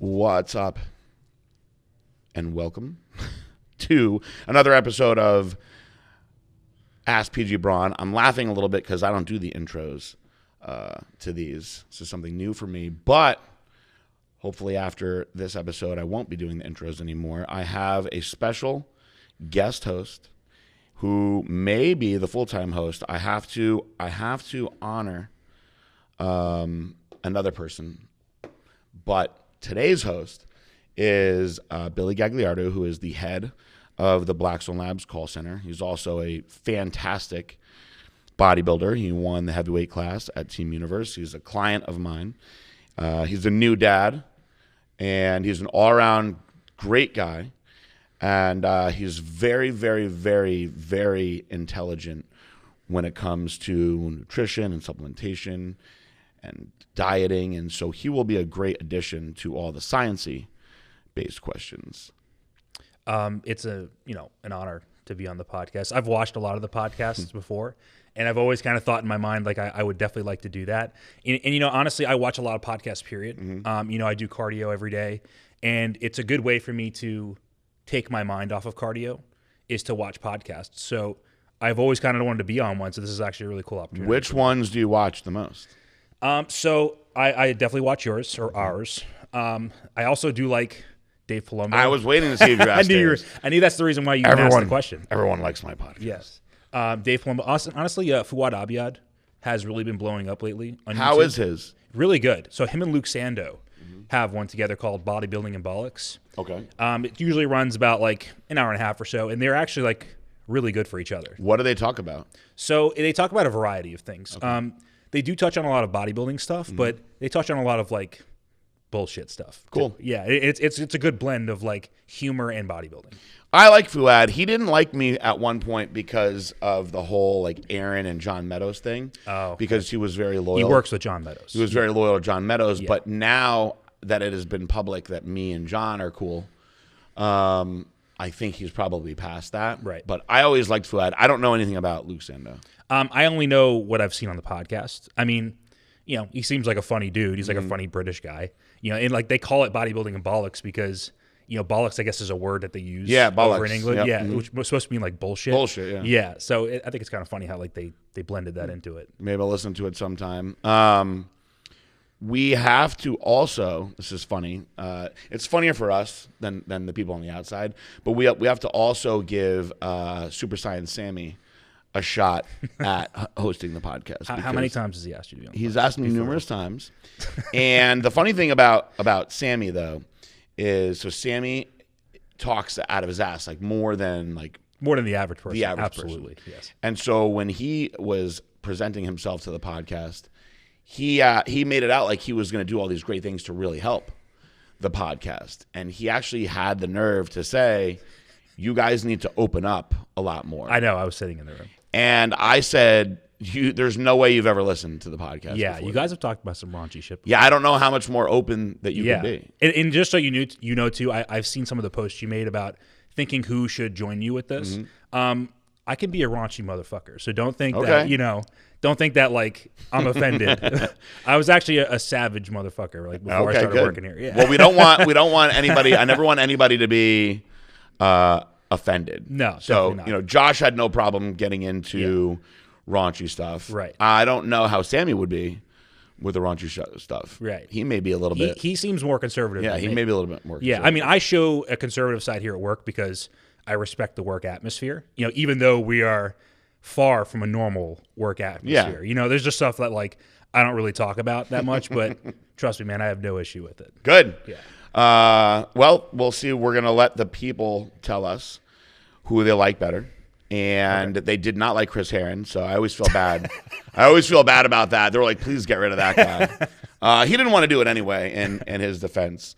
What's up? And welcome to another episode of Ask PG Braun. I'm laughing a little bit because I don't do the intros to these. This is something new for me, but hopefully after this episode, I won't be doing the intros anymore. I have a special guest host who may be the full-time host. I have to honor another person, but today's host is Billy Gagliardo, who is the head of the Blackstone Labs call center. He's also a fantastic bodybuilder. He won the heavyweight class at Team Universe. He's a client of mine. He's a new dad, and he's an all-around great guy. And he's very, very, very, very intelligent when it comes to nutrition and supplementation and dieting. And so he will be a great addition to all the sciencey-based questions. It's an honor to be on the podcast. I've watched a lot of the podcasts before, and I've always kind of thought in my mind, like, I would definitely like to do that. And honestly, I watch a lot of podcasts, period. Mm-hmm. I do cardio every day, and it's a good way for me to take my mind off of cardio is to watch podcasts. So I've always kind of wanted to be on one, so this is actually a really cool opportunity. Which ones do you watch the most? So I definitely watch yours or ours. I also do like Dave Palumbo. I was waiting to see if you asked I knew that's the reason why you asked the question. Everyone likes my podcast. Yes. Dave Palumbo. Honestly, Fuad Abiad has really been blowing up lately on YouTube. How is his? Really good. So him and Luke Sando have one together called Bodybuilding and Bollocks. Okay. It usually runs about like an hour and a half or so, and they're actually like really good for each other. What do they talk about? So they talk about a variety of things. Okay. They do touch on a lot of bodybuilding stuff, but they touch on a lot of like bullshit stuff. Cool. Yeah, it's a good blend of like humor and bodybuilding. I like Fuad. He didn't like me at one point because of the whole like Aaron and John Meadows thing. Oh. Because he was very loyal. He works with John Meadows. He was very loyal to John Meadows, but now that it has been public that me and John are cool, I think he's probably past that. Right. But I always liked Fuad. I don't know anything about Luke Sando. I only know what I've seen on the podcast. I mean, he seems like a funny dude. He's like a funny British guy. And like they call it bodybuilding and bollocks because, bollocks, I guess, is a word that they use over in England. Yep. Yeah, which was supposed to mean like bullshit. Bullshit, yeah. Yeah, so I think it's kind of funny how like they blended that into it. Maybe I'll listen to it sometime. We have to also, this is funny, it's funnier for us than the people on the outside, but we have to also give Super Science Sammy a shot at hosting the podcast. How many times has he asked you to be on the podcast? He's asked me numerous times. And the funny thing about Sammy, though, is so Sammy talks out of his ass like more than the average person. The average Absolutely, person. Yes. And so when he was presenting himself to the podcast, he made it out like he was going to do all these great things to really help the podcast. And he actually had the nerve to say, you guys need to open up a lot more. I know. I was sitting in the room. And I said, there's no way you've ever listened to the podcast before. You guys have talked about some raunchy shit before. Yeah, I don't know how much more open that you can be. And just so you know too, I've seen some of the posts you made about thinking who should join you with this. Mm-hmm. I can be a raunchy motherfucker, so don't think that don't think that like I'm offended. I was actually a savage motherfucker like before I started working here. Yeah. Well, we don't want anybody. I never want anybody to be offended. No. So Josh had no problem getting into raunchy stuff. Right. I don't know how Sammy would be with the raunchy stuff. Right. He may be a little bit. He seems more conservative. Yeah. Than he me. may be a little bit more. Yeah. I mean, I show a conservative side here at work because I respect the work atmosphere. Even though we are far from a normal work atmosphere. Yeah. There's just stuff that like I don't really talk about that much, but trust me, man, I have no issue with it. Good. Yeah. Well, we'll see. We're gonna let the people tell us who they like better. And they did not like Chris Herron, so I always feel bad. I always feel bad about that. They were like, please get rid of that guy. He didn't want to do it anyway, in his defense.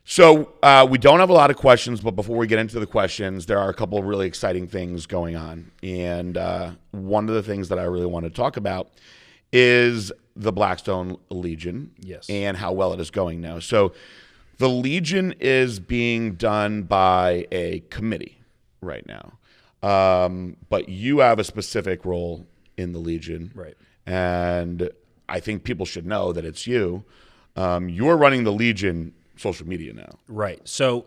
So we don't have a lot of questions, but before we get into the questions, there are a couple of really exciting things going on. And one of the things that I really want to talk about is the Blackstone Legion and how well it is going now. So the Legion is being done by a committee right now. But you have a specific role in the Legion. Right. And I think people should know that it's you. You're running the Legion social media now. Right. So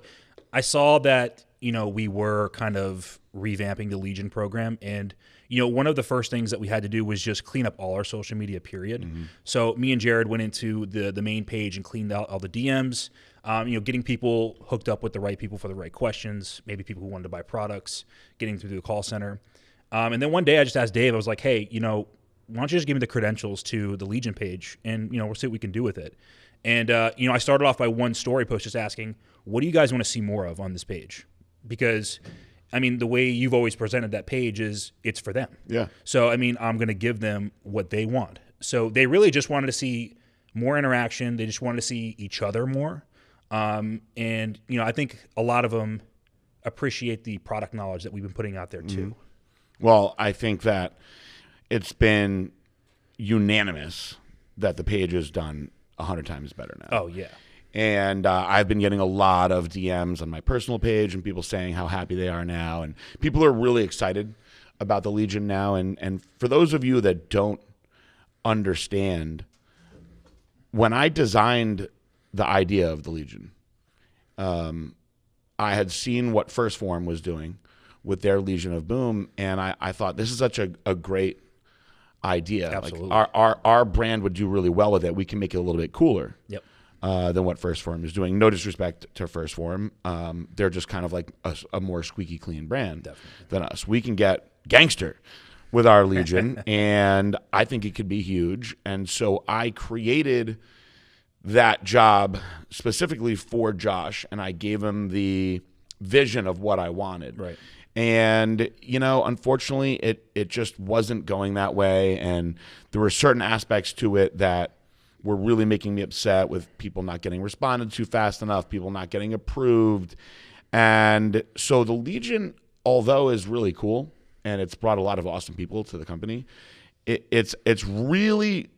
I saw that, we were kind of revamping the Legion program. And, one of the first things that we had to do was just clean up all our social media, period. Mm-hmm. So me and Jared went into the main page and cleaned out all the DMs, getting people hooked up with the right people for the right questions, maybe people who wanted to buy products, getting through the call center. And then one day I just asked Dave, I was like, hey, why don't you just give me the credentials to the Legion page and, we'll see what we can do with it. And, I started off by one story post just asking, what do you guys want to see more of on this page? Because, the way you've always presented that page is it's for them. Yeah. So, I'm going to give them what they want. So they really just wanted to see more interaction. They just wanted to see each other more. And, I think a lot of them appreciate the product knowledge that we've been putting out there too. Well, I think that it's been unanimous that the page is done 100 times better now. Oh, yeah. And I've been getting a lot of DMs on my personal page and people saying how happy they are now. And people are really excited about the Legion now. And for those of you that don't understand, when I designed the idea of the Legion, I had seen what First Form was doing with their Legion of Boom. And I thought, this is such a great idea. Absolutely. Like our brand would do really well with it. We can make it a little bit cooler. Yep. Than what First Form is doing. No disrespect to First Form. They're just kind of like a more squeaky clean brand than us. We can get gangster with our Legion, and I think it could be huge. And so I created that job specifically for Josh, and I gave him the vision of what I wanted. Right. And, unfortunately, it just wasn't going that way, and there were certain aspects to it that were really making me upset, with people not getting responded to fast enough, people not getting approved. And so the Legion, although is really cool and it's brought a lot of awesome people to the company, it's really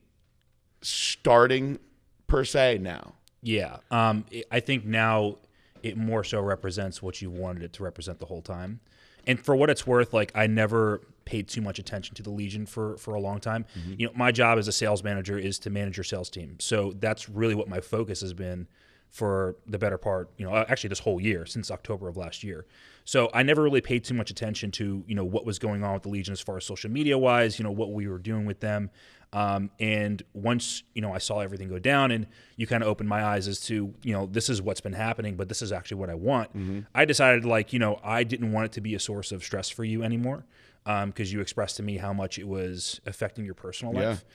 starting per se now. Yeah. I think now it more so represents what you wanted it to represent the whole time. And for what it's worth, I never paid too much attention to the Legion for a long time. Mm-hmm. My job as a sales manager is to manage your sales team. So that's really what my focus has been for the better part, actually this whole year, since October of last year. So I never really paid too much attention to, what was going on with the Legion as far as social media wise, what we were doing with them. And once, I saw everything go down and you kind of opened my eyes as to, this is what's been happening, but this is actually what I want. Mm-hmm. I decided I didn't want it to be a source of stress for you anymore. Because you expressed to me how much it was affecting your personal life.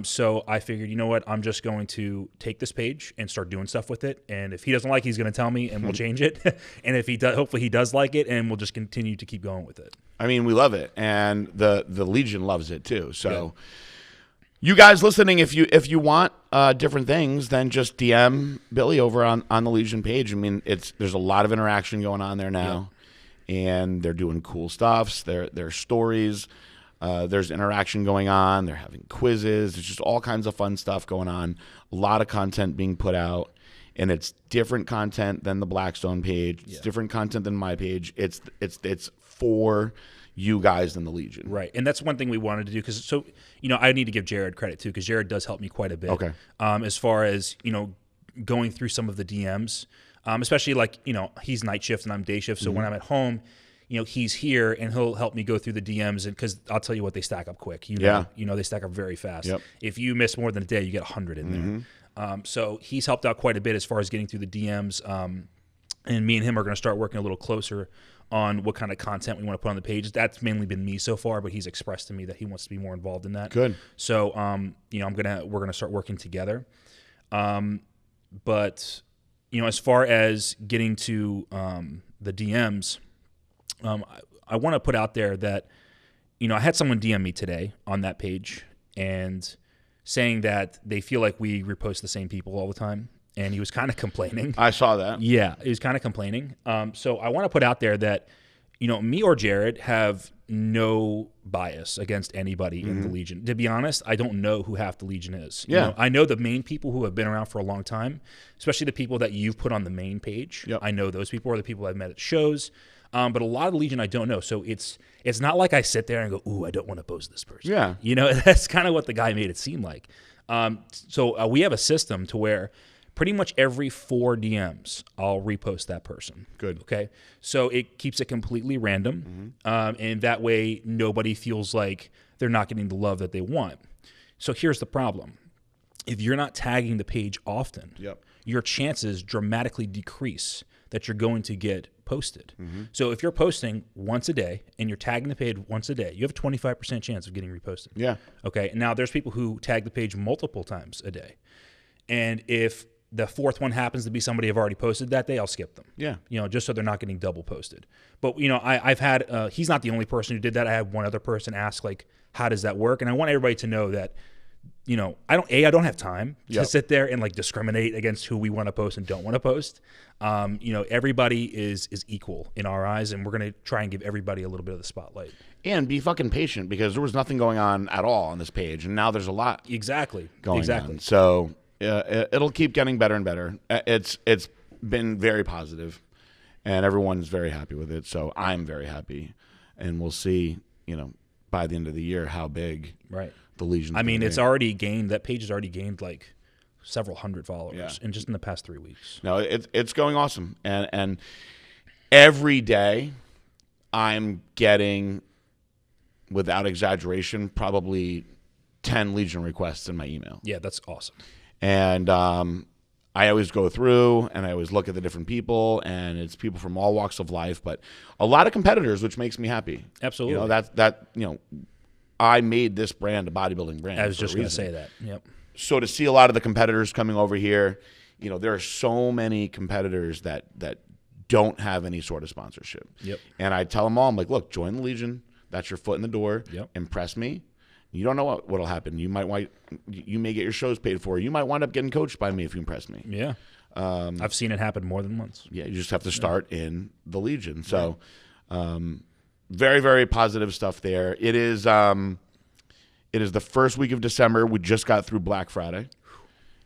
So I figured, you know what, I'm just going to take this page and start doing stuff with it. And if he doesn't like it, he's going to tell me and we'll change it. And if he does, hopefully he does like it, and we'll just continue to keep going with it. We love it. And the Legion loves it too. So you guys listening, if you want different things, then just DM Billy over on the Legion page. There's a lot of interaction going on there now. Yeah. And they're doing cool stuff. Their stories. There's interaction going on. They're having quizzes. There's just all kinds of fun stuff going on. A lot of content being put out, and it's different content than the Blackstone page. It's different content than my page. It's for you guys in the Legion. Right, and that's one thing we wanted to do because I need to give Jared credit too, because Jared does help me quite a bit. Okay. As far as going through some of the DMs. Especially he's night shift and I'm day shift. So when I'm at home, he's here and he'll help me go through the DMs, and because I'll tell you what, they stack up quick. They stack up very fast. Yep. If you miss more than a day, you get 100 in there. So he's helped out quite a bit as far as getting through the DMs. And me and him are going to start working a little closer on what kind of content we want to put on the page. That's mainly been me so far, but he's expressed to me that he wants to be more involved in that. Good. So we're gonna start working together. But as far as getting to the DMs, I want to put out there that, I had someone DM me today on that page and saying that they feel like we repost the same people all the time. And he was kind of complaining. I saw that. Yeah, he was kind of complaining. So I want to put out there that, me or Jared have no bias against anybody in the Legion. To be honest, I don't know who half the Legion is. Yeah. I know the main people who have been around for a long time, especially the people that you've put on the main page. Yep. I know those people are the people I've met at shows. But a lot of the Legion I don't know. So it's not like I sit there and go, ooh, I don't want to post this person. Yeah. That's kind of what the guy made it seem like. So we have a system to where pretty much every 4 DMs, I'll repost that person. Good. Okay. So it keeps it completely random. And that way nobody feels like they're not getting the love that they want. So here's the problem. If you're not tagging the page often, your chances dramatically decrease that you're going to get posted. So if you're posting once a day and you're tagging the page once a day, you have a 25% chance of getting reposted. Yeah. Okay. Now there's people who tag the page multiple times a day. And if the fourth one happens to be somebody I've already posted that day, I'll skip them. Yeah. Just so they're not getting double posted. But, I've had, he's not the only person who did that. I had one other person ask, like, how does that work? And I want everybody to know that, I don't have time to sit there and like discriminate against who we want to post and don't want to post. Everybody is equal in our eyes, and we're going to try and give everybody a little bit of the spotlight. And be fucking patient, because there was nothing going on at all on this page, and now there's a lot going on. So it'll keep getting better and better. It's been very positive, and everyone's very happy with it. So I'm very happy, and we'll see, by the end of the year how big the Legion. I mean, it's already gained. That page has already gained like several hundred followers, and just in the past 3 weeks. No, it's going awesome, and every day I'm getting, without exaggeration, probably 10 Legion requests in my email. Yeah, that's awesome. And I always go through and I always look at the different people, and it's people from all walks of life, but a lot of competitors, which makes me happy. Absolutely. I made this brand a bodybuilding brand. I was just going to say that. Yep. So to see a lot of the competitors coming over here, there are so many competitors that don't have any sort of sponsorship. Yep. And I tell them all, I'm like, look, join the Legion. That's your foot in the door. Yep. Impress me. You don't know what'll happen. You may get your shows paid for. You might wind up getting coached by me if you impress me. Yeah. I've seen it happen more than once. Yeah, you just have to start in the Legion. So very, very positive stuff there. It is the first week of December. We just got through Black Friday,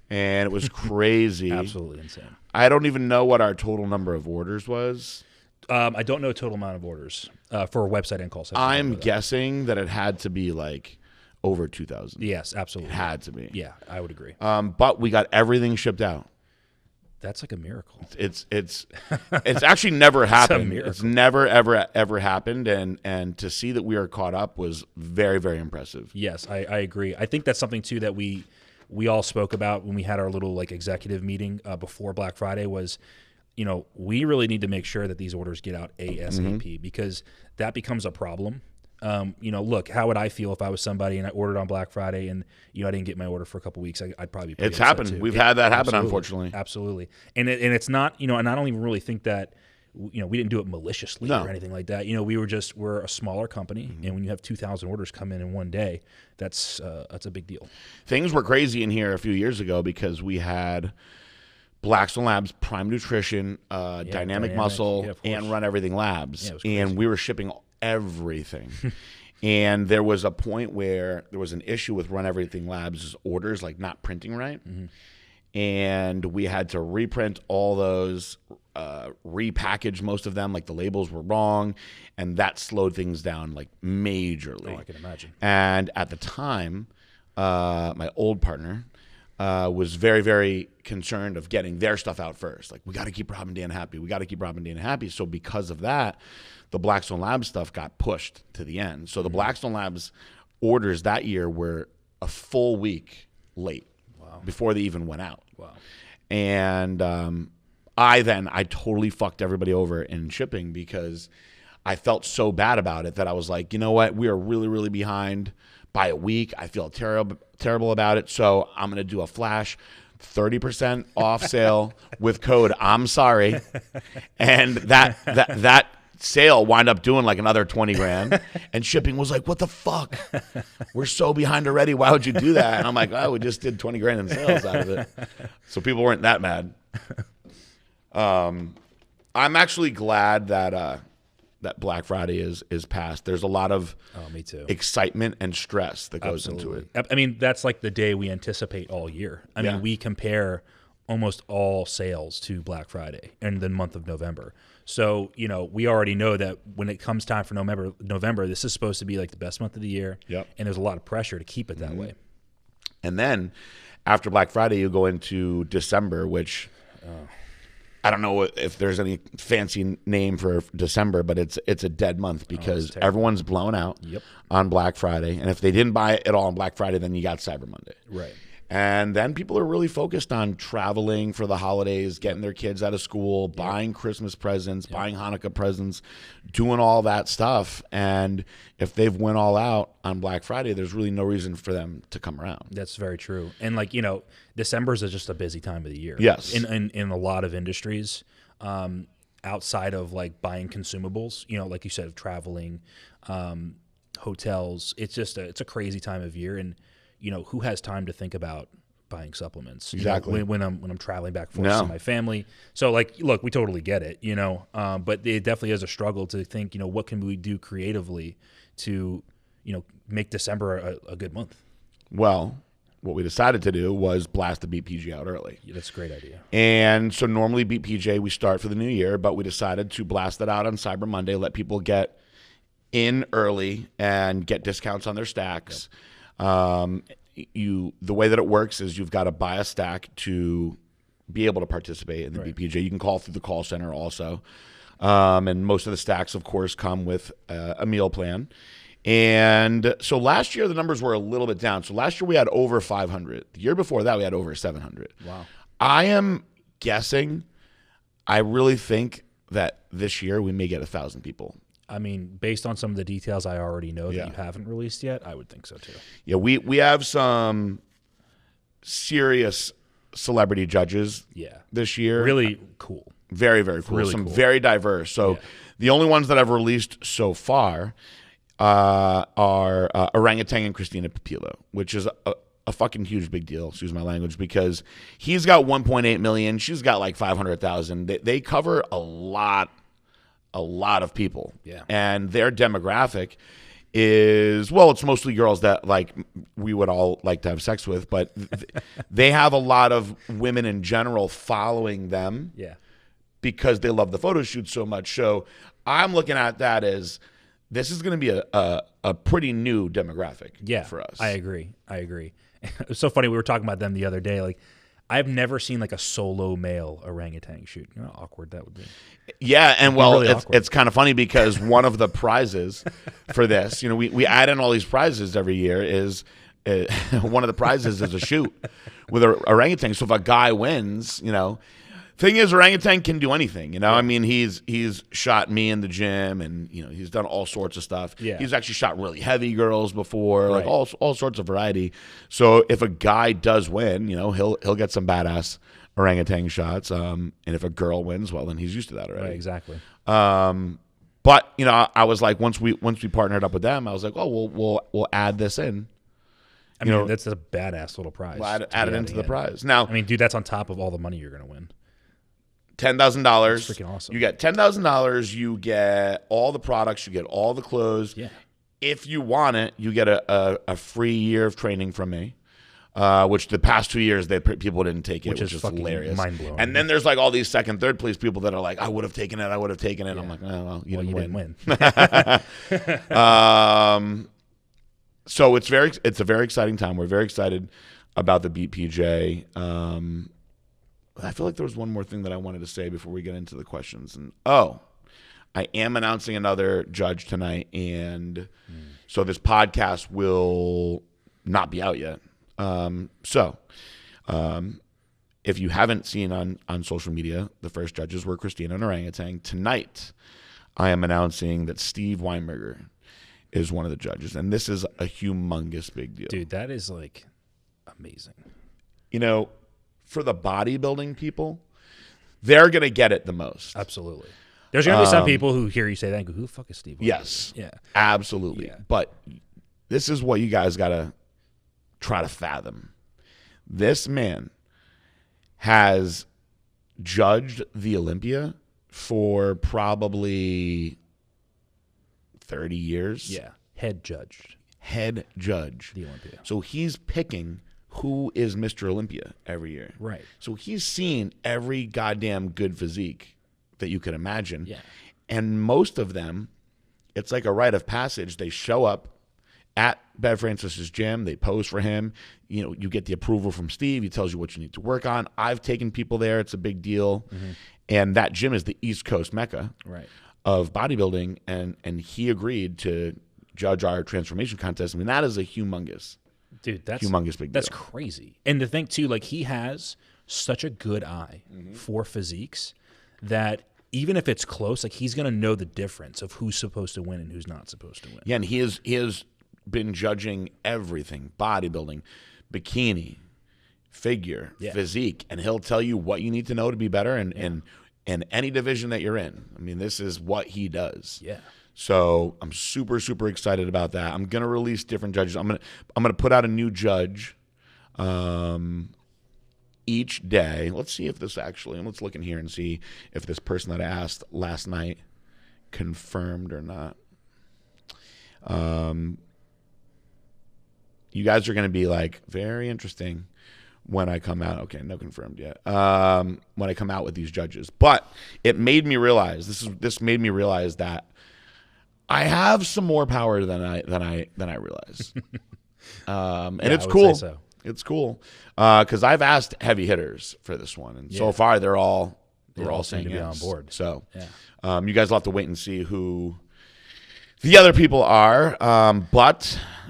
and it was crazy. Absolutely insane. I don't even know what our total number of orders was. I don't know total amount of orders for a website and call center. I'm guessing that it had to be like over 2,000. Yes, absolutely. It had to be. Yeah, I would agree. But we got everything shipped out. That's like a miracle. It's actually never happened. miracle. It's never ever happened, and to see that we are caught up was very, very impressive. Yes, I agree. I think that's something too that we all spoke about when we had our little like executive meeting before Black Friday was, we really need to make sure that these orders get out ASAP because that becomes a problem. Look, how would I feel if I was somebody and I ordered on Black Friday and I didn't get my order for a couple weeks? I'd probably be it's happened. Too. We've had that happen, unfortunately. Absolutely, and it's not and I don't even really think that we didn't do it maliciously or anything like that. We're a smaller company, and when you have 2,000 orders come in one day, that's a big deal. Things were crazy in here a few years ago because we had Blackstone Labs, Prime Nutrition, Dynamic Muscle, and Run Everything Labs, and we were shipping everything. And there was a point where there was an issue with Run Everything Labs' orders, like not printing right. And we had to reprint all those, repackage most of them, like the labels were wrong, and that slowed things down like majorly. Oh, I can imagine. And at the time, my old partner was very, very concerned of getting their stuff out first. Like, we got to keep Rob and Dan happy. We got to keep Rob and Dan happy. So because of that, the Blackstone Labs stuff got pushed to the end. So the Blackstone Labs orders that year were a full week late before they even went out. Wow. And I totally fucked everybody over in shipping because I felt so bad about it that I was like, you know what? We are really, really behind by a week. I feel terrible about it. So I'm going to do a flash 30% off sale with code I'm sorry. And that sale wound up doing like another 20 grand, and shipping was like, what the fuck? We're so behind already. Why would you do that? And I'm like, oh, we just did 20 grand in sales out of it. So people weren't that mad. I'm actually glad that Black Friday is past. There's a lot of me too. excitement and stress that goes into it. I mean, that's like the day we anticipate all year. I mean, we compare almost all sales to Black Friday and the month of November. So, we already know that when it comes time for November, this is supposed to be like the best month of the year. Yep. And there's a lot of pressure to keep it that way. And then after Black Friday, you go into December, which I don't know if there's any fancy name for December, but it's a dead month because everyone's blown out on Black Friday. And if they didn't buy it all on Black Friday, then you got Cyber Monday. Right. And then people are really focused on traveling for the holidays, getting their kids out of school, buying Christmas presents, buying Hanukkah presents, doing all that stuff. And if they've went all out on Black Friday, there's really no reason for them to come around. That's very true. And like, you know, December is just a busy time of the year. Yes. In a lot of industries, outside of like buying consumables, you know, like you said, of traveling, hotels, it's a crazy time of year. And, you know, who has time to think about buying supplements? Exactly. You know, when I'm traveling back and forth to see my family. So like, look, we totally get it, you know, but it definitely is a struggle to think, you know, what can we do creatively to, you know, make December a good month? Well, what we decided to do was blast the BPG out early. Yeah, that's a great idea. And so normally BPJ we start for the new year, but we decided to blast it out on Cyber Monday, let people get in early and get discounts on their stacks. The way that it works is you've got to buy a stack to be able to participate in the BPJ. You can call through the call center also. And most of the stacks, of course, come with a meal plan. And so last year, the numbers were a little bit down. So last year, we had over 500. The year before that, we had over 700. Wow. I am guessing, I really think that this year we may get 1,000 people. I mean, based on some of the details I already know that you haven't released yet, I would think so too. Yeah, we have some serious celebrity judges this year. Really cool. Very, very cool. Really some cool. very diverse. So the only ones that I've released so far are Orangutan and Christina Papillo, which is a fucking huge big deal, excuse my language, because he's got 1.8 million. She's got like 500,000. They cover a lot of people. Yeah. And their demographic is, well, it's mostly girls that like we would all like to have sex with, but they have a lot of women in general following them. Yeah. Because they love the photo shoot so much. So I'm looking at that as this is going to be a pretty new demographic for us. I agree. It's so funny. We were talking about them the other day. Like, I've never seen like a solo male orangutan shoot. You know how awkward that would be. Yeah, and well, really it's kind of funny because one of the prizes for this, you know, we add in all these prizes every year, is one of the prizes is a shoot with an orangutan. So if a guy wins, you know, thing is, orangutan can do anything, you know. I mean, he's shot me in the gym, and you know, he's done all sorts of stuff. Yeah. He's actually shot really heavy girls before, like all sorts of variety. So if a guy does win, you know, he'll get some badass orangutan shots. And if a girl wins, well, then he's used to that already. Right, exactly. But you know, I was like, once we partnered up with them, I was like, oh, we'll add this in. I mean, that's a badass little prize. We'll add it into the prize. Now, I mean, dude, that's on top of all the money you're going to win. $10,000. Freaking awesome. You get $10,000. You get all the products. You get all the clothes. Yeah. If you want it, you get a free year of training from me. Which the past 2 years people didn't take it, which is fucking hilarious, mind-blowing. And then there's like all these second, third place people that are like, I would have taken it. I'm like, oh, well, you didn't win. So it's a very exciting time. We're very excited about the BPJ. I feel like there was one more thing that I wanted to say before we get into the questions. And I am announcing another judge tonight, and so this podcast will not be out yet. If you haven't seen on social media, the first judges were Christina and Orangutan. Tonight, I am announcing that Steve Weinberger is one of the judges, and this is a humongous big deal. Dude, that is like amazing. You know, for the bodybuilding people, they're going to get it the most. Absolutely. There's going to be some people who hear you say that and go, who the fuck is Steve Weinberger? Yes. Yeah. Absolutely. Yeah. But this is what you guys got to try to fathom. This man has judged the Olympia for probably 30 years. Yeah. Head judge. The Olympia. So he's picking who is Mr. Olympia every year. Right. So he's seen every goddamn good physique that you could imagine. Yeah. And most of them, it's like a rite of passage. They show up at Bev Francis's gym. They pose for him. You know, you get the approval from Steve. He tells you what you need to work on. I've taken people there. It's a big deal. And that gym is the East Coast mecca of bodybuilding. And he agreed to judge our transformation contest. I mean, that is a humongous, humongous big deal. That's crazy. And to think, too, like, he has such a good eye for physiques that even if it's close, like, he's going to know the difference of who's supposed to win and who's not supposed to win. Yeah, and he has been judging everything: bodybuilding, bikini, figure, physique, and he'll tell you what you need to know to be better in any division that you're in. I mean, this is what he does. Yeah. So I'm super, super excited about that. I'm gonna release different judges. I'm gonna put out a new judge each day. Let's see if this actually. Let's look in here and see if this person that I asked last night confirmed or not. You guys are going to be like, very interesting when I come out. Okay, no confirmed yet. When I come out with these judges, but it made me realize this made me realize that I have some more power than I realize. And it's cool. So. It's cool because I've asked heavy hitters for this one, and so far they're all saying to be yes. on board. So you guys will have to wait and see who the other people are.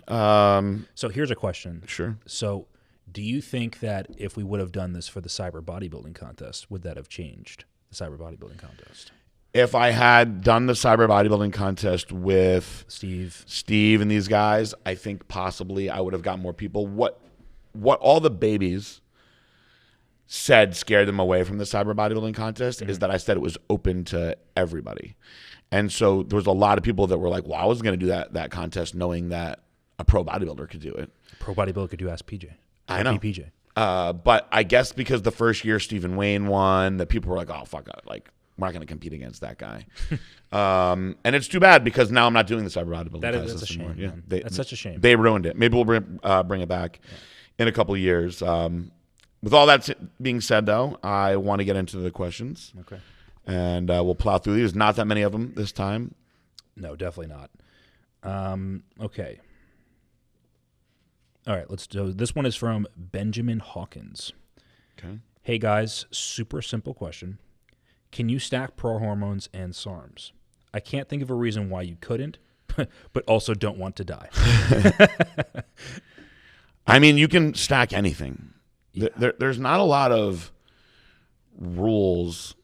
So here's a question. Sure. So do you think that if we would have done this for the cyber bodybuilding contest, would that have changed the cyber bodybuilding contest? If I had done the cyber bodybuilding contest with Steve and these guys, I think possibly I would have got more people. What all the babies said scared them away from the cyber bodybuilding contest is that I said it was open to everybody. And so there was a lot of people that were like, well, I wasn't going to do that contest knowing that a pro bodybuilder could do it. Pro bodybuilder could do Ask PJ. I know. PJ. But I guess because the first year Stephen Wayne won, that people were like, oh, fuck, like, we're not going to compete against that guy. And it's too bad because now I'm not doing the cyber bodybuilding contest that's a anymore. shame. Yeah, That's such a shame. They ruined it. Maybe we'll bring it back in a couple of years. With all that being said, though, I want to get into the questions. Okay. And we'll plow through these. Not that many of them this time. No, definitely not. Okay. All right, let's do. This one is from Benjamin Hawkins. Okay. Hey, guys, super simple question. Can you stack pro hormones and SARMs? I can't think of a reason why you couldn't, but also don't want to die. I mean, you can stack anything. Yeah. There's not a lot of rules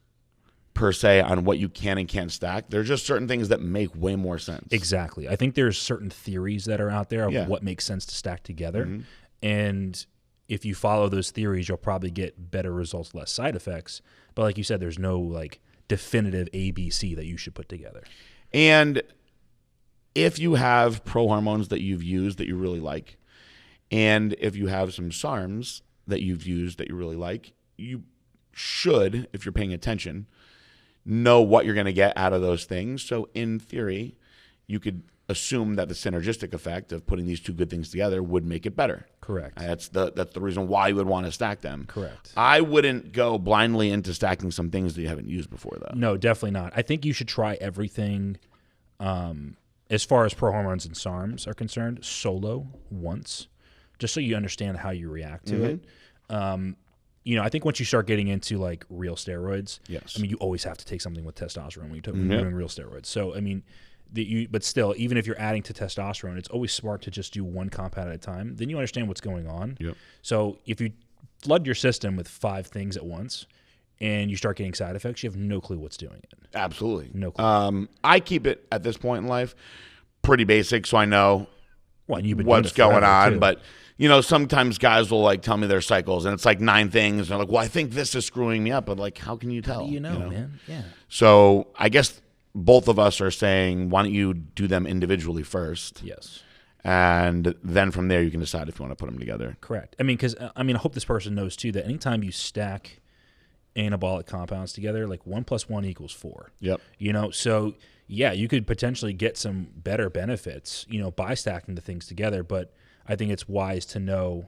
per se on what you can and can't stack. There's just certain things that make way more sense. Exactly. I think there's certain theories that are out there of what makes sense to stack together. Mm-hmm. And if you follow those theories, you'll probably get better results, less side effects. But like you said, there's no like definitive ABC that you should put together. And if you have pro hormones that you've used that you really like, and if you have some SARMs that you've used that you really like, you should, if you're paying attention, know what you're going to get out of those things. So in theory, you could assume that the synergistic effect of putting these two good things together would make it better. Correct. That's the reason why you would want to stack them. Correct. I wouldn't go blindly into stacking some things that you haven't used before, though. No, definitely not. I think you should try everything as far as pro hormones and SARMs are concerned, solo once, just so you understand how you react to it. I think once you start getting into like real steroids, I mean, you always have to take something with testosterone when you're doing real steroids. So, I mean, but still, even if you're adding to testosterone, it's always smart to just do one compound at a time. Then you understand what's going on. Yep. So if you flood your system with 5 things at once and you start getting side effects, you have no clue what's doing it. Absolutely. No clue. I keep it at this point in life pretty basic, so I know what's going on. Too. But sometimes guys will like tell me their cycles, and it's like 9 things. And they're like, "Well, I think this is screwing me up." But like, how can you tell? How do you know, man? Yeah. So I guess both of us are saying, why don't you do them individually first? Yes. And then from there, you can decide if you want to put them together. Correct. I mean, because I hope this person knows too that anytime you stack anabolic compounds together, like 1 + 1 = 4. Yep. So yeah, you could potentially get some better benefits, by stacking the things together. But I think it's wise to know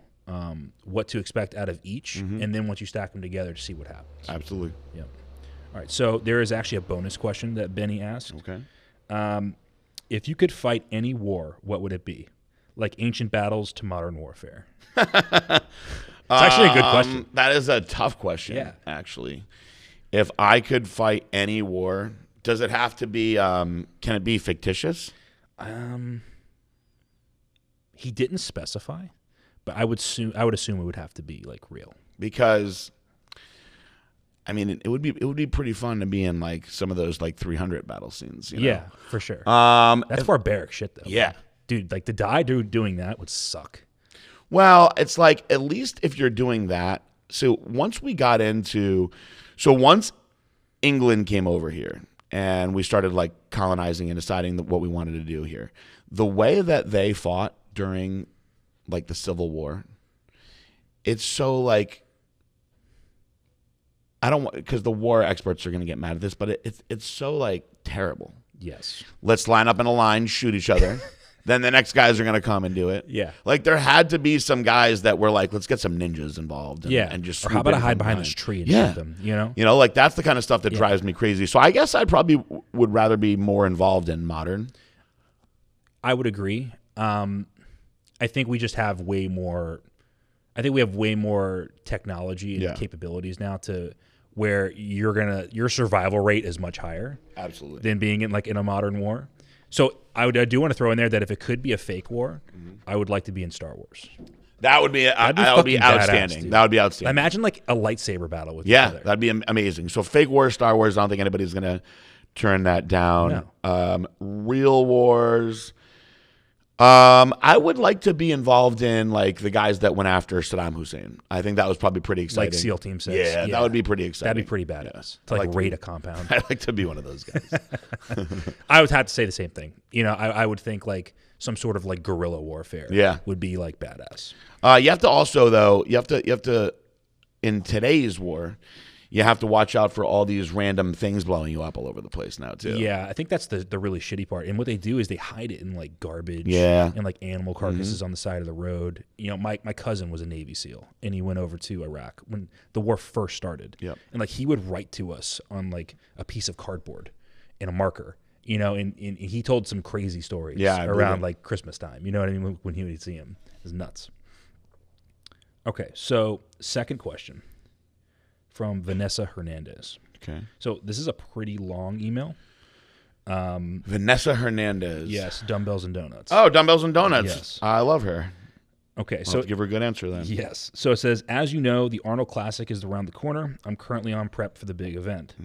what to expect out of each, and then once you stack them together, to see what happens. Absolutely. Yeah. All right. So there is actually a bonus question that Benny asked. Okay. If you could fight any war, what would it be? like ancient battles to modern warfare? It's actually a good question. That is a tough question, actually. If I could fight any war, does it have to be, can it be fictitious? He didn't specify, but I would assume it would have to be like real. Because I mean, it would be pretty fun to be in like some of those like 300 battle scenes. You know? Yeah, for sure. That's barbaric shit, though. Yeah, dude, like to die doing that would suck. Well, it's like at least if you're doing that. So once England came over here and we started like colonizing and deciding what we wanted to do here, the way that they fought during like the Civil War, it's so like. I don't want, because the war experts are going to get mad at this, but it's so like terrible. Yes. Let's line up in a line, shoot each other. Then the next guys are going to come and do it. Yeah. Like there had to be some guys that were like, let's get some ninjas involved. And, yeah. And just or how about I hide behind this tree and shoot them? You know. You know, like that's the kind of stuff that drives me crazy. So I guess I probably would rather be more involved in modern. I would agree. I think we just have way more. I think we have way more technology and capabilities now to where your survival rate is much higher. Absolutely. Than being in a modern war. So I do want to throw in there that if it could be a fake war, I would like to be in Star Wars. That would be outstanding. Badass, that would be outstanding. Imagine like a lightsaber battle with each other. That'd be amazing. So fake war, Star Wars, I don't think anybody's going to turn that down. No. Real wars. I would like to be involved in like the guys that went after Saddam Hussein. I think that was probably pretty exciting. Like SEAL Team 6. Yeah, that would be pretty exciting. That'd be pretty badass. To like raid a compound. I'd like to be one of those guys. I would have to say the same thing. You know, I would think like some sort of like guerrilla warfare would be like badass. You have to also though, you have to in today's war, you have to watch out for all these random things blowing you up all over the place now too. Yeah, I think that's the really shitty part. And what they do is they hide it in like garbage and like animal carcasses on the side of the road. You know, my cousin was a Navy SEAL and he went over to Iraq when the war first started. Yep. And like he would write to us on like a piece of cardboard and a marker. You know, and he told some crazy stories around like Christmas time. You know what I mean? When he would see him. It was nuts. Okay, so second question. From Vanessa Hernandez. Okay. So this is a pretty long email. Vanessa Hernandez. Yes, Dumbbells and Donuts. Oh, Dumbbells and Donuts. Yes. I love her. Okay, So give her a good answer then. Yes. So it says, as you know, the Arnold Classic is around the corner. I'm currently on prep for the big event.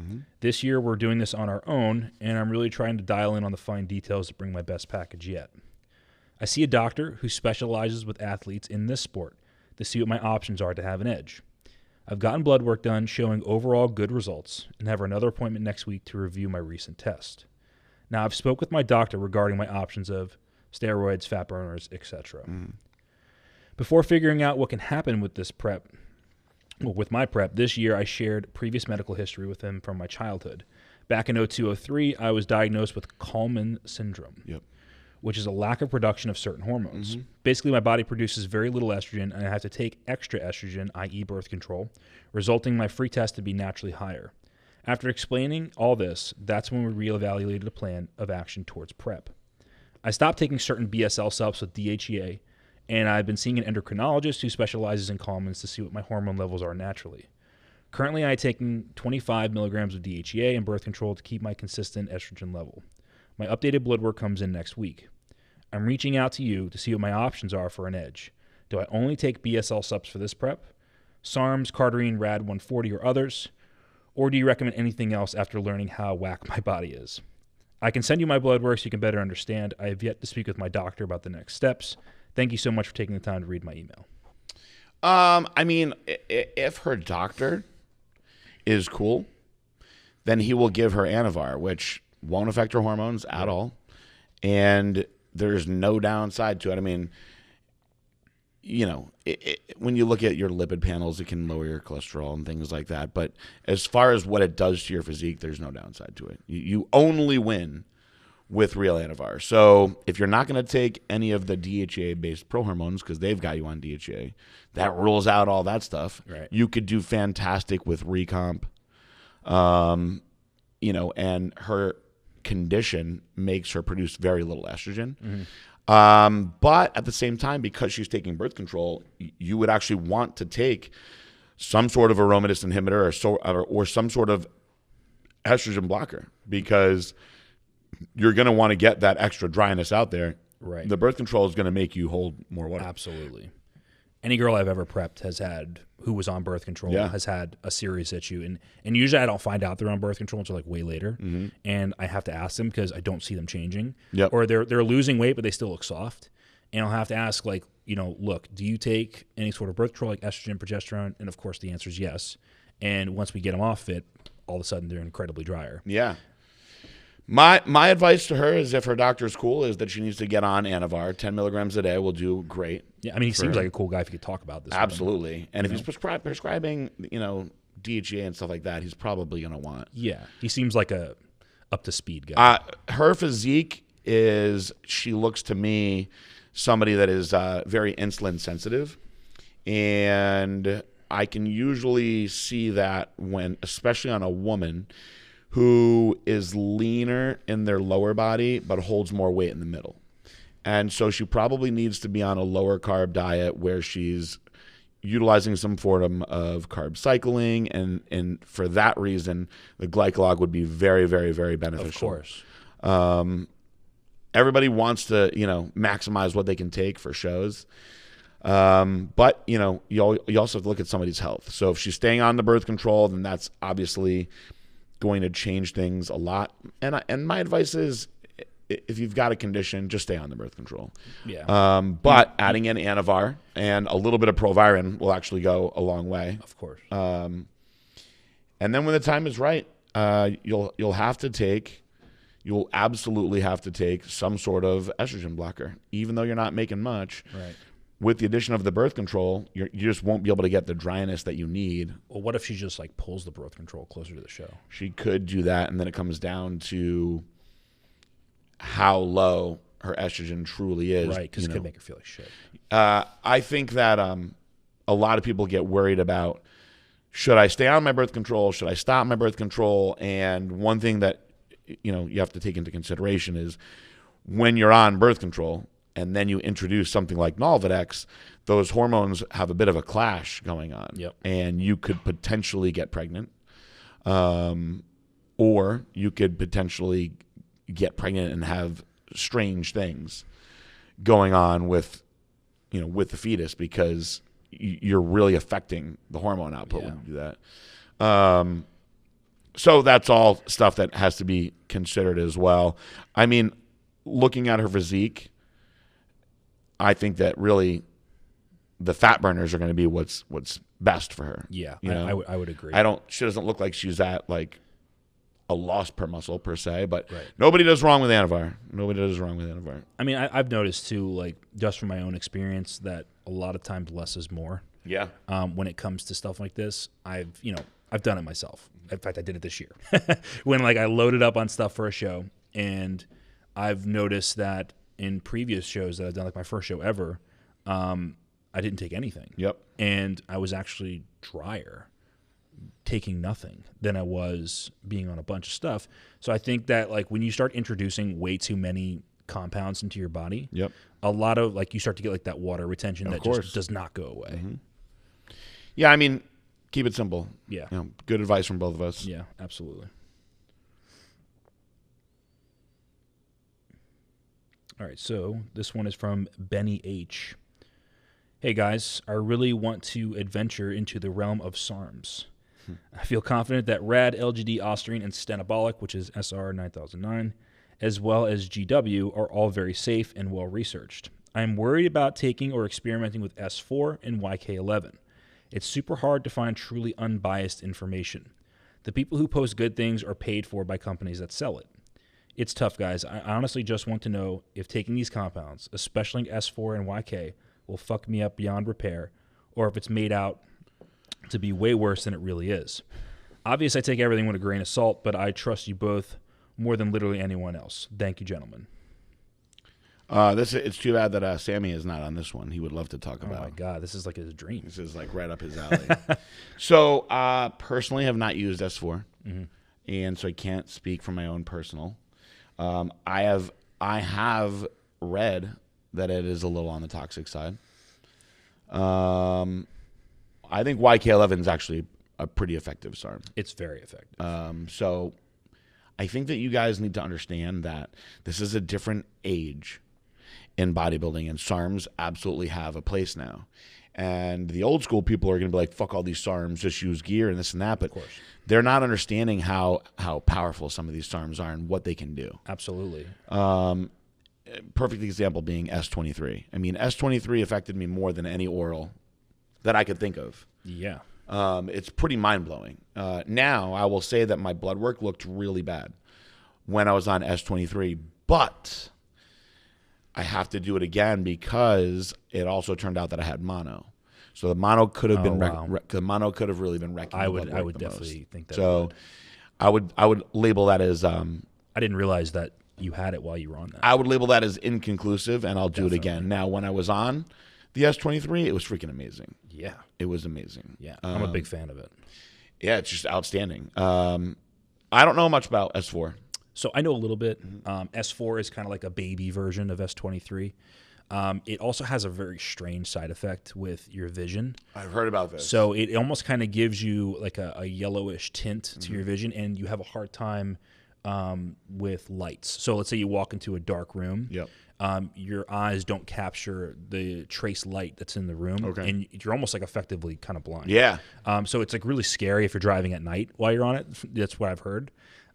This year we're doing this on our own, and I'm really trying to dial in on the fine details to bring my best package yet. I see a doctor who specializes with athletes in this sport to see what my options are to have an edge. I've gotten blood work done showing overall good results and have another appointment next week to review my recent test. Now, I've spoke with my doctor regarding my options of steroids, fat burners, etc. Before figuring out what can happen with my prep, this year I shared previous medical history with him from my childhood. Back in 2002-03, I was diagnosed with Kallmann syndrome. Yep. Which is a lack of production of certain hormones. Basically, my body produces very little estrogen, and I have to take extra estrogen, i.e. birth control, resulting in my free test to be naturally higher. After explaining all this, that's when we reevaluated a plan of action towards prep. I stopped taking certain BSL subs with DHEA, and I've been seeing an endocrinologist who specializes in Kallmann's to see what my hormone levels are naturally. Currently, I'm taking 25 milligrams of DHEA and birth control to keep my consistent estrogen level. My updated blood work comes in next week. I'm reaching out to you to see what my options are for an edge. Do I only take BSL subs for this prep? SARMs, Cardarine, Rad 140, or others? Or do you recommend anything else after learning how whack my body is? I can send you my blood work so you can better understand. I have yet to speak with my doctor about the next steps. Thank you so much for taking the time to read my email. I mean, if her doctor is cool, then he will give her Anavar, which won't affect her hormones at all. And there's no downside to it. I mean, you know, when you look at your lipid panels, it can lower your cholesterol and things like that. But as far as what it does to your physique, there's no downside to it. You only win with real Anavar. So if you're not going to take any of the DHEA-based prohormones because they've got you on DHEA, that rules out all that stuff. Right. You could do fantastic with Recomp. You know, and her condition makes her produce very little estrogen. But at the same time, because she's taking birth control, you would actually want to take some sort of aromatase inhibitor or some sort of estrogen blocker, because you're going to want to get that extra dryness out there. Right. The birth control is going to make you hold more water. Absolutely. Any girl I've ever prepped who was on birth control has had a serious issue. And usually I don't find out they're on birth control until like way later. Mm-hmm. And I have to ask them because I don't see them changing. Yep. Or they're losing weight, but they still look soft. And I'll have to ask, like, look, do you take any sort of birth control like estrogen, progesterone? And of course the answer is yes. And once we get them off it, all of a sudden they're incredibly drier. Yeah. My advice to her is, if her doctor's cool, is that she needs to get on Anavar. 10 milligrams a day will do great. Yeah, I mean, he seems like a cool guy if you could talk about this. Absolutely. And if he's prescribing, DHEA and stuff like that, he's probably going to want. Yeah, he seems like a up-to-speed guy. Her physique she looks to me somebody that is very insulin sensitive. And I can usually see that especially on a woman who is leaner in their lower body but holds more weight in the middle. And so she probably needs to be on a lower carb diet where she's utilizing some form of carb cycling. And for that reason, the glycolog would be very, very, very beneficial. Of course. Everybody wants to, maximize what they can take for shows. But, you also have to look at somebody's health. So if she's staying on the birth control, then that's obviously going to change things a lot. And my advice is, if you've got a condition, just stay on the birth control. Yeah. But adding in Anavar and a little bit of Proviron will actually go a long way. Of course. And then when the time is right, you'll absolutely have to take some sort of estrogen blocker, even though you're not making much. Right. With the addition of the birth control, you just won't be able to get the dryness that you need. Well, what if she just like pulls the birth control closer to the show? She could do that, and then it comes down to how low her estrogen truly is. Right, because it could make her feel like shit. I think that a lot of people get worried about, should I stay on my birth control? Should I stop my birth control? And one thing that you have to take into consideration is, when you're on birth control and then you introduce something like Nolvadex, those hormones have a bit of a clash going on. Yep. And you could potentially get pregnant, or you could potentially get pregnant and have strange things going on with the fetus, because you're really affecting the hormone output when you do that. So that's all stuff that has to be considered as well. I mean, looking at her physique, I think that really the fat burners are going to be what's best for her. Yeah, I would agree. She doesn't look like she's at like a loss per muscle per se, but right. Nobody does wrong with Anavar. Nobody does wrong with Anavar. I mean, I've noticed too, like just from my own experience, that a lot of times less is more. Yeah. When it comes to stuff like this, I've done it myself. In fact, I did it this year when I loaded up on stuff for a show, and I've noticed that in previous shows that I've done, like my first show ever, I didn't take anything. Yep. And I was actually drier taking nothing than I was being on a bunch of stuff. So I think that when you start introducing way too many compounds into your body, yep, a lot of you start to get that water retention that just does not go away. Mm-hmm. Yeah, I mean, keep it simple. Yeah. Good advice from both of us. Yeah, absolutely. All right, so this one is from Benny H. Hey guys, I really want to adventure into the realm of SARMs. I feel confident that RAD, LGD, Osterine, and Stenabolic, which is SR 9009, as well as GW, are all very safe and well researched. I am worried about taking or experimenting with S4 and YK11. It's super hard to find truly unbiased information. The people who post good things are paid for by companies that sell it. It's tough, guys. I honestly just want to know if taking these compounds, especially S4 and YK, will fuck me up beyond repair, or if it's made out to be way worse than it really is. Obviously, I take everything with a grain of salt, but I trust you both more than literally anyone else. Thank you, gentlemen. It's too bad that Sammy is not on this one. He would love to talk about. Oh my God, this is like his dream. This is right up his alley. So, personally, have not used S4, and so I can't speak from my own personal. I have read that it is a little on the toxic side. I think YK11 is actually a pretty effective SARM. It's very effective. So I think that you guys need to understand that this is a different age in bodybuilding, and SARMs absolutely have a place now. And the old school people are going to be like, fuck all these SARMs, just use gear and this and that. But they're not understanding how powerful some of these SARMs are and what they can do. Absolutely. Perfect example being S23. I mean, S23 affected me more than any oral that I could think of. Yeah. It's pretty mind-blowing. Now, I will say that my blood work looked really bad when I was on S23, but I have to do it again because it also turned out that I had mono. So the mono could have been the mono could have really been wrecking. I would definitely think that. So I would label that as I didn't realize that you had it while you were on that. I would label that as inconclusive, and I'll do it again. Now, when I was on the S23, it was freaking amazing. Yeah. It was amazing. Yeah. I'm a big fan of it. Yeah, it's just outstanding. I don't know much about S4. So I know a little bit. S4 is kind of like a baby version of S23. It also has a very strange side effect with your vision. I've heard about this. So it almost kind of gives you like a yellowish tint to your vision, and you have a hard time with lights. So let's say you walk into a dark room. Yep. Your eyes don't capture the trace light that's in the room, and you're almost like effectively kind of blind. Yeah. So it's like really scary if you're driving at night while you're on it. That's what I've heard.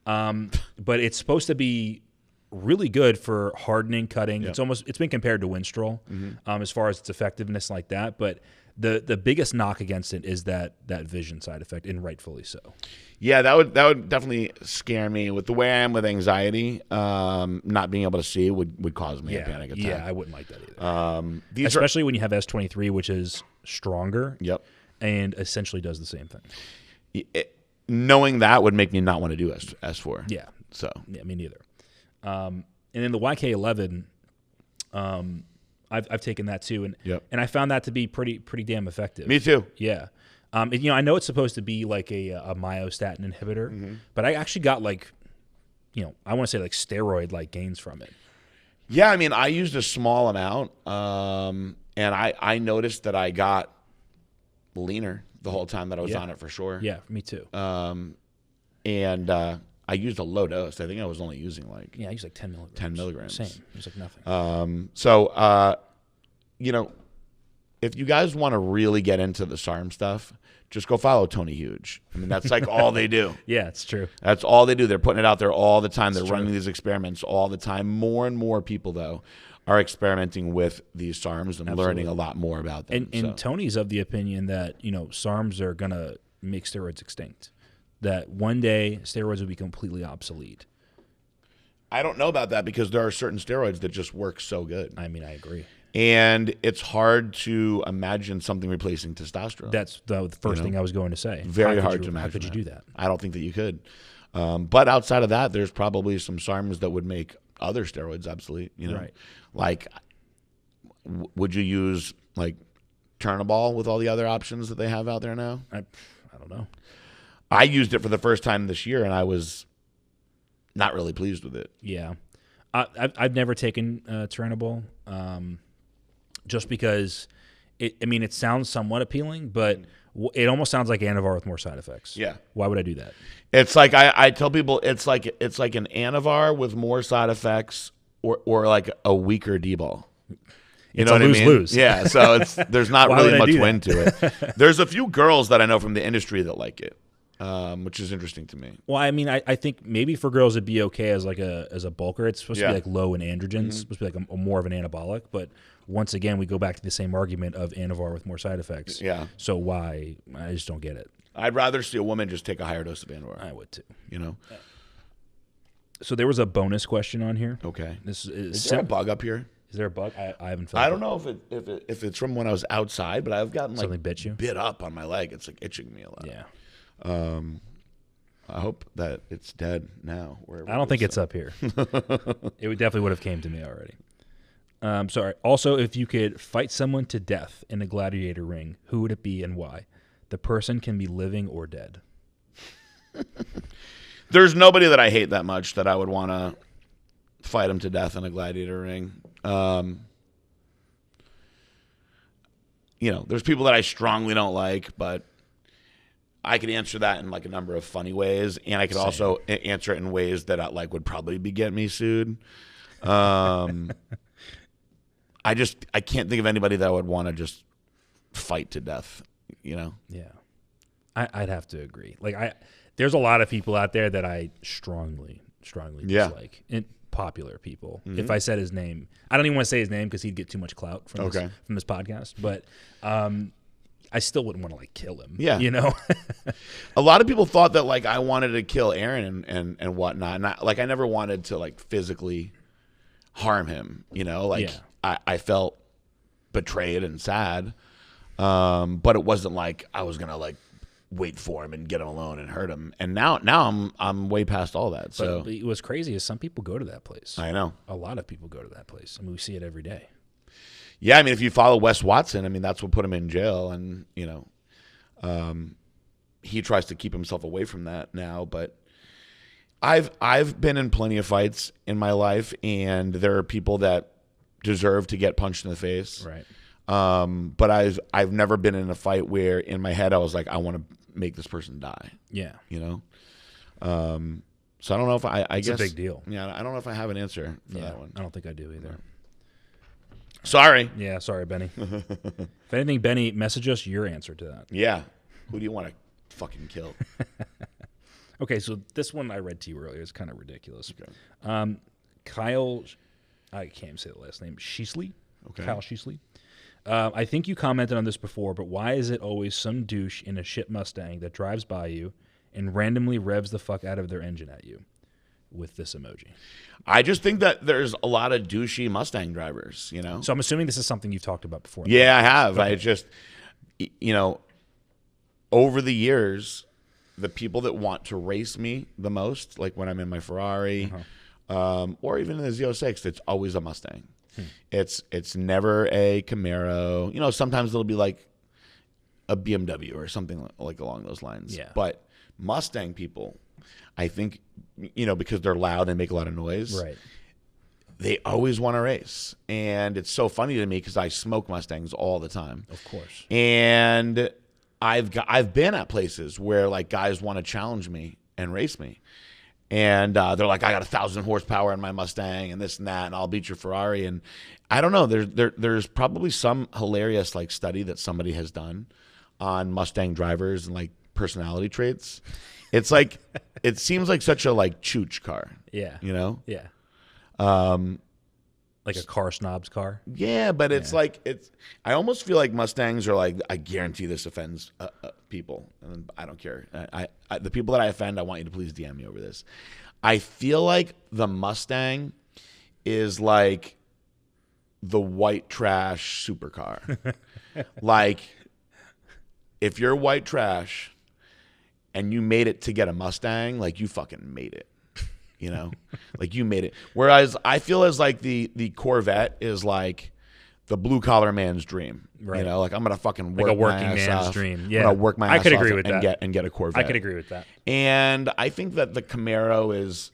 But it's supposed to be really good for hardening, cutting. Yep. It's been compared to Winstrol as far as its effectiveness like that. But the biggest knock against it is that vision side effect, and rightfully so. Yeah, that would definitely scare me. With the way I am with anxiety, not being able to see would cause me a panic attack. Yeah, I wouldn't like that either. Especially when you have S23, which is stronger. Yep. And essentially does the same thing. Knowing that would make me not want to do S4. Yeah. So. Yeah, me neither. And then the YK11, I've taken that too, and I found that to be pretty damn effective. Me too. Yeah. I know it's supposed to be like a myostatin inhibitor, but I actually got I want to say like steroid-like gains from it. Yeah, I mean, I used a small amount, and I noticed that I got leaner the whole time that I was on it for sure. Yeah, me too. And I used a low dose. I think I was only using I used like 10 milligrams. 10 milligrams. Same. It was like nothing. If you guys want to really get into the SARM stuff, just go follow Tony Huge. I mean, that's like all they do. Yeah, it's true. That's all they do. They're putting it out there all the time. They're running these experiments all the time. More and more people, though, are experimenting with these SARMs and learning a lot more about them. And Tony's of the opinion that, SARMs are going to make steroids extinct. That one day steroids will be completely obsolete. I don't know about that because there are certain steroids that just work so good. I mean, I agree. And it's hard to imagine something replacing testosterone. That's the first thing I was going to say. Very hard to imagine. How could you do that? I don't think that you could. But outside of that, there's probably some SARMs that would make other steroids obsolete. Right. Like, would you use like Turnabol with all the other options that they have out there now? I don't know. I used it for the first time this year, and I was not really pleased with it. Yeah. I've never taken Turnabol, just because it sounds somewhat appealing, but it almost sounds like Anavar with more side effects. Yeah. Why would I do that? It's like I tell people it's like an Anavar with more side effects or like a weaker D-ball. You know what I mean? Lose. Yeah, so there's not really much win to it. There's a few girls that I know from the industry that like it. Which is interesting to me. Well, I mean, I think maybe for girls it'd be okay as a bulker. It's supposed to be like low in androgens. It's supposed to be like a more of an anabolic. But once again, we go back to the same argument of Anavar with more side effects. Yeah. So why? I just don't get it. I'd rather see a woman just take a higher dose of Anavar. I would too. So there was a bonus question on here. Okay. Is there a bug up here? Is there a bug? I haven't felt I don't know if it's from when I was outside, but I've gotten something bit up on my leg. It's like itching me a lot. Yeah. I hope that it's dead now. I don't think it's up here. It definitely would have came to me already. Sorry. Also, if you could fight someone to death in a gladiator ring, who would it be and why? The person can be living or dead. There's nobody that I hate that much that I would want to fight him to death in a gladiator ring. there's people that I strongly don't like, but I could answer that in like a number of funny ways, and I could also answer it in ways that would probably get me sued. I can't think of anybody that I would want to just fight to death. Yeah, I'd have to agree. Like there's a lot of people out there that I strongly dislike. And popular people. Mm-hmm. If I said his name, I don't even want to say his name because he'd get too much clout from this podcast. But I still wouldn't want to like kill him. Yeah, a lot of people thought that like I wanted to kill Aaron and whatnot, and I never wanted to like physically harm him. I felt betrayed and sad, but it wasn't like I was gonna like wait for him and get him alone and hurt him. And now I'm way past all that. So but what's crazy is some people go to that place. I know a lot of people go to that place. I mean, we see it every day. Yeah, I mean, if you follow Wes Watson, I mean, that's what put him in jail, and he tries to keep himself away from that now. But I've been in plenty of fights in my life, and there are people that deserve to get punched in the face. Right. But I've never been in a fight where in my head I was like, I want to make this person die. Yeah. So I don't know if I guess it's a big deal. Yeah, I don't know if I have an answer for that one. I don't think I do either. Sorry. Yeah, sorry, Benny. If anything, Benny, message us your answer to that. Yeah. Who do you want to fucking kill? Okay, so this one I read to you earlier is kind of ridiculous. Okay. Kyle, I can't even say the last name, Sheasley. Okay. Kyle Sheasley. I think you commented on this before, but why is it always some douche in a shit Mustang that drives by you and randomly revs the fuck out of their engine at you with this emoji? I just think that there's a lot of douchey Mustang drivers, So I'm assuming this is something you've talked about before. Yeah, I have. Okay. I just, over the years, the people that want to race me the most, like when I'm in my Ferrari, or even in the Z06, it's always a Mustang. It's never a Camaro. Sometimes it'll be like a BMW or something like along those lines. Yeah. But Mustang people, I think, because they're loud and make a lot of noise. Right. They always want to race. And it's so funny to me because I smoke Mustangs all the time. Of course. And I've been at places where like guys want to challenge me and race me. And they're like, I got 1,000 horsepower in my Mustang and this and that, and I'll beat your Ferrari. And I don't know. There's probably some hilarious like study that somebody has done on Mustang drivers and like personality traits. It's like it seems like such a like chooch car. Yeah. Yeah. Like a car snob's car. Yeah, but it's like I almost feel like Mustangs are like, I guarantee this offends people, and I don't care. I the people that I offend, I want you to please DM me over this. I feel like the Mustang is like the white trash supercar. Like if you're white trash and you made it to get a Mustang, like you fucking made it. Like you made it. Whereas I feel as like the Corvette is like the blue collar man's dream. Right. Like I'm gonna fucking work like a working my ass man's off. dream. Yeah, I'm gonna work my ass I could off agree with and that. get a Corvette. I could agree with that. And I think that the Camaro is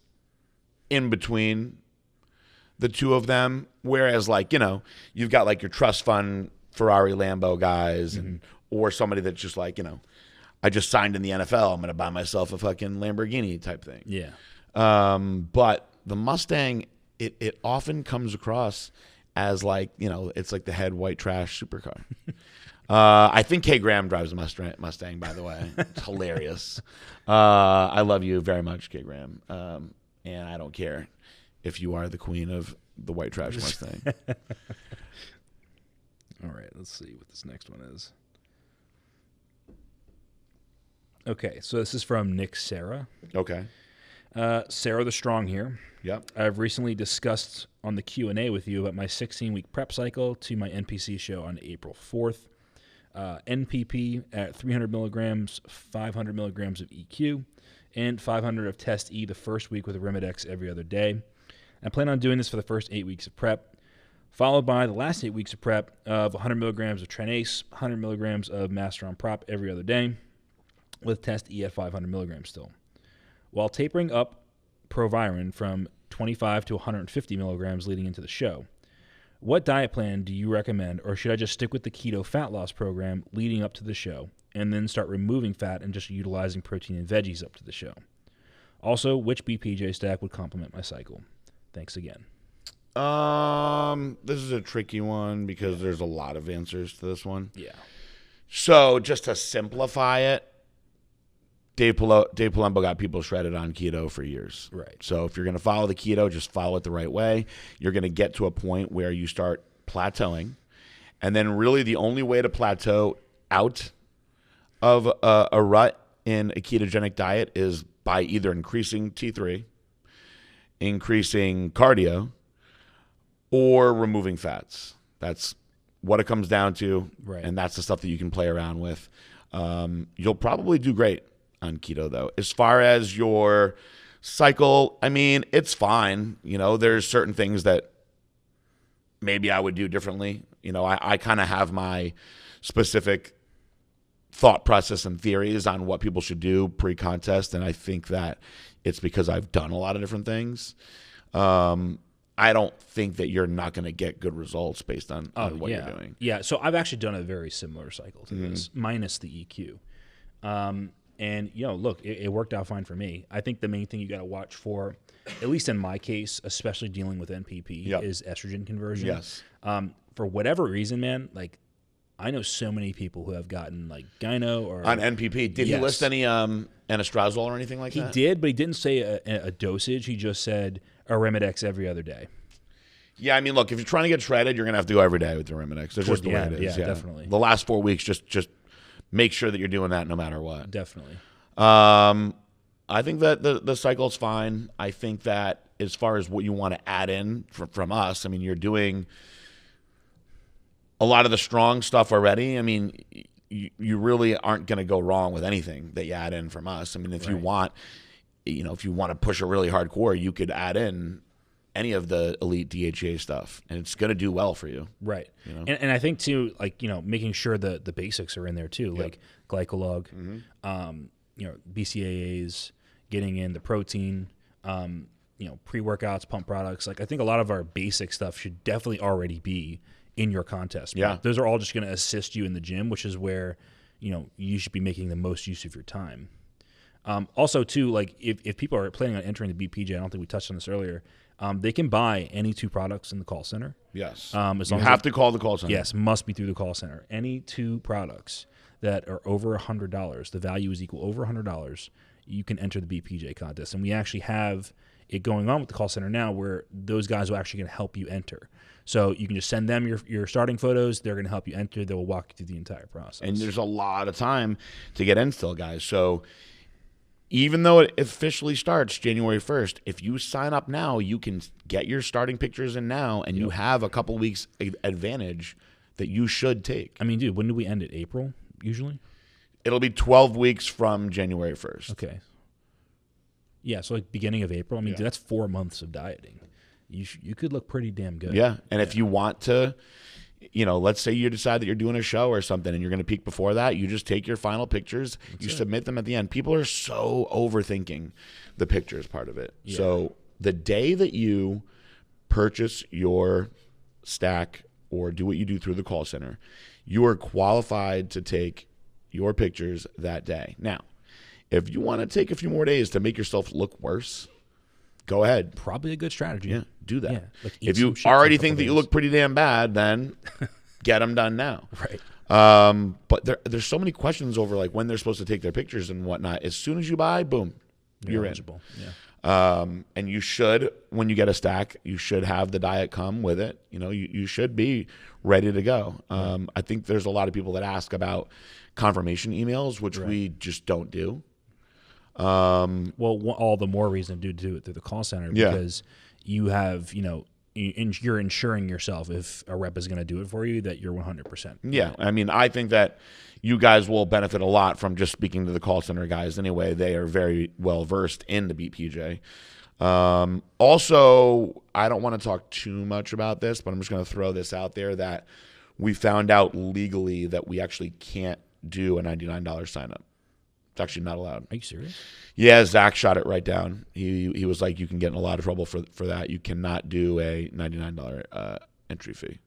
in between the two of them. Whereas like you've got like your trust fund Ferrari Lambo guys, and or somebody that's just like I just signed in the NFL. I'm gonna buy myself a fucking Lamborghini type thing. Yeah. But the Mustang, it often comes across as like, it's like the head white trash supercar. I think Kay Graham drives a Mustang, by the way. It's hilarious. I love you very much, Kay Graham. And I don't care if you are the queen of the white trash Mustang. All right, let's see what this next one is. Okay, so this is from Nick Sarah. Okay. Sarah the Strong here. Yep. I've recently discussed on the Q&A with you about my 16-week prep cycle to my NPC show on April 4th. NPP at 300 milligrams, 500 milligrams of EQ, and 500 of Test E the first week with Arimidex every other day. I plan on doing this for the first 8 weeks of prep, followed by the last 8 weeks of prep of 100 milligrams of Trenace, 100 milligrams of Master on Prop every other day, with Test E at 500 milligrams still, while tapering up Proviron from 25 to 150 milligrams leading into the show. What diet plan do you recommend, or should I just stick with the keto fat loss program leading up to the show and then start removing fat and just utilizing protein and veggies up to the show? Also, which BPJ stack would complement my cycle? Thanks again. This is a tricky one because there's a lot of answers to this one. Yeah. So just to simplify it, Dave Palumbo got people shredded on keto for years. Right. So if you're going to follow the keto, just follow it the right way. You're going to get to a point where you start plateauing. And then really the only way to plateau out of a rut in a ketogenic diet is by either increasing T3, increasing cardio, or removing fats. That's what it comes down to, right. And that's the stuff that you can play around with. You'll probably do great on keto, though. As far as your cycle, I mean, it's fine. You know, there's certain things that maybe I would do differently. You know, I kind of have my specific thought process and theories on what people should do pre-contest, and I think that it's because I've done a lot of different things. I don't think that you're not going to get good results based on what you're doing. Yeah, so I've actually done a very similar cycle to this, minus the EQ. And, you know, look, it worked out fine for me. I think the main thing you got to watch for, at least in my case, especially dealing with NPP, is estrogen conversion. Yes. For whatever reason, man, like, I know so many people who have gotten, like, gyno or... On NPP. Did he list any anastrozole or anything like that? He did, but he didn't say a dosage. He just said Arimidex every other day. Yeah, I mean, look, if you're trying to get shredded, you're going to have to go every day with the Arimidex. That's just the way it is. Yeah, definitely. The last 4 weeks, just make sure that you're doing that no matter what. Definitely. I think that the cycle's fine. I think that as far as what you want to add in from us, I mean, you're doing a lot of the strong stuff already. I mean, you really aren't going to go wrong with anything that you add in from us. I mean, if you want, if you want to push a really hardcore, you could add in any of the elite DHA stuff, and it's going to do well for you. Right. You know? And I think, too, like, making sure the basics are in there, too, like glycolog, BCAAs, getting in the protein, pre-workouts, pump products. Like, I think a lot of our basic stuff should definitely already be in your contest. Yeah. Those are all just going to assist you in the gym, which is where, you should be making the most use of your time. Also, too, like, if people are planning on entering the BPJ, I don't think we touched on this earlier, they can buy any 2 products in the call center. Yes. You have to call the call center. Yes, must be through the call center. Any 2 products that are over $100, the value is equal over $100, you can enter the BPJ contest. And we actually have it going on with the call center now where those guys are actually going to help you enter. So you can just send them your starting photos. They're going to help you enter. They will walk you through the entire process. And there's a lot of time to get in still, guys. So even though it officially starts January 1st, if you sign up now, you can get your starting pictures in now, and you have a couple weeks advantage that you should take. I mean, dude, when do we end it? April, usually? It'll be 12 weeks from January 1st. Okay. Yeah, so like beginning of April. I mean, dude, that's 4 months of dieting. You could look pretty damn good. Yeah, and if you want to, let's say you decide that you're doing a show or something and you're going to peak before that, you just take your final pictures, submit them at the end. People are so overthinking the pictures part of it. Yeah. So the day that you purchase your stack or do what you do through the call center, you are qualified to take your pictures that day. Now, if you want to take a few more days to make yourself look worse, go ahead. Probably a good strategy. Yeah, do that. Yeah, like if you already think that you look pretty damn bad, then get them done now. Right. But there's so many questions over like when they're supposed to take their pictures and whatnot. As soon as you buy, boom, you're eligible. Yeah. And you should, when you get a stack, you should have the diet come with it. You should be ready to go. I think there's a lot of people that ask about confirmation emails, which we just don't do. Well, all the more reason to do it through the call center because you have, you're ensuring yourself if a rep is going to do it for you that you're 100%. Yeah, I mean, I think that you guys will benefit a lot from just speaking to the call center guys anyway. They are very well versed in the BPJ. Also, I don't want to talk too much about this, but I'm just going to throw this out there that we found out legally that we actually can't do a $99 sign up. It's actually not allowed. Are you serious? Yeah, Zach shot it right down. He was like, you can get in a lot of trouble for that. You cannot do a $99 entry fee.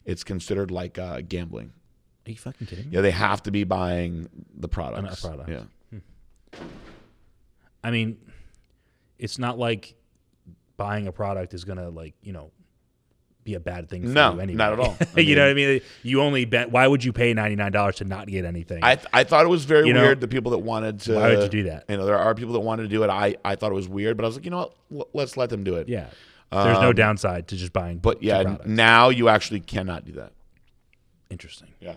It's considered like gambling. Are you fucking kidding me? Yeah, they have to be buying the products. A product. Yeah. I mean, it's not like buying a product is gonna be a bad thing for you anyway. Not at all. You know what I mean? You only bet. Why would you pay $99 to not get anything? I thought it was very weird. The people that wanted to. Why would you do that? There are people that wanted to do it. I thought it was weird, but I was like, you know what? Let's let them do it. Yeah. There's no downside to just buying. But yeah, now you actually cannot do that. Interesting. Yeah.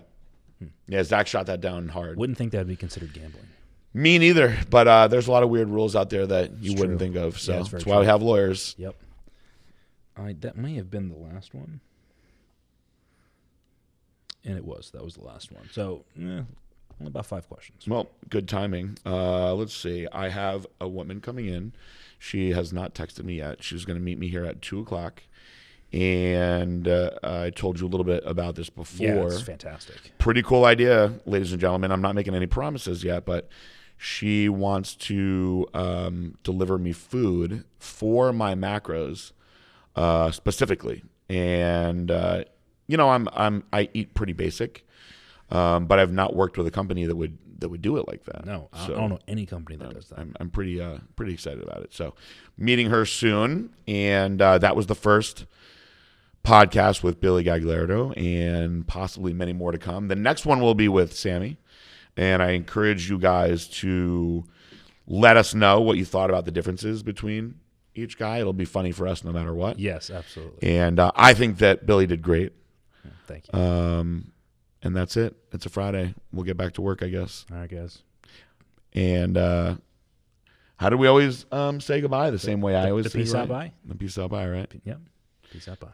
Yeah, Zach shot that down hard. Wouldn't think that would be considered gambling. Me neither. But there's a lot of weird rules out there that you wouldn't think of. So that's why we have lawyers. Yep. That may have been the last one. And it was. That was the last one. So, only about 5 questions. Well, good timing. Let's see. I have a woman coming in. She has not texted me yet. She's going to meet me here at 2 o'clock. And I told you a little bit about this before. Yeah, it's fantastic. Pretty cool idea, ladies and gentlemen. I'm not making any promises yet, but she wants to deliver me food for my macros specifically. And I eat pretty basic, but I've not worked with a company that would do it like that. No, I don't know any company that does that. I'm pretty excited about it. So, meeting her soon, and that was the first podcast with Billy Gagliardo, and possibly many more to come. The next one will be with Sammy, and I encourage you guys to let us know what you thought about the differences between each guy. It'll be funny for us no matter what. Yes, absolutely. And I think that Billy did great. Thank you. And that's it. It's a Friday. We'll get back to work, I guess. All right, guys. And how do we always say goodbye? The same way I always say peace out bye? The peace out bye, right? Yep. Peace out bye.